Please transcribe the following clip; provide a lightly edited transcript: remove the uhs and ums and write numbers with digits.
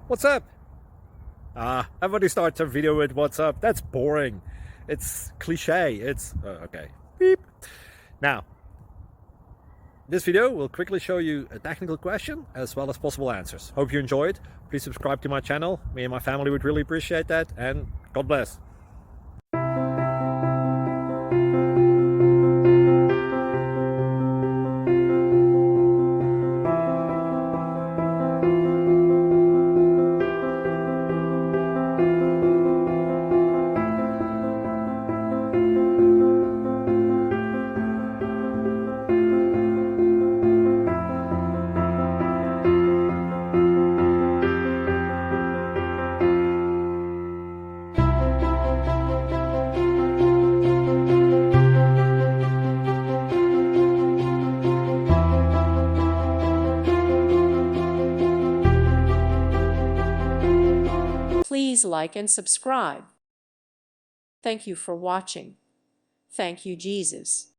What's up? Everybody starts a video with what's up. That's boring. It's cliche. It's okay. Beep. Now, this video will quickly show you a technical question as well as possible answers. Hope you enjoyed. Please subscribe to my channel. Me and my family would really appreciate that, and God bless. Please like and subscribe. Thank you for watching. Thank you, Jesus.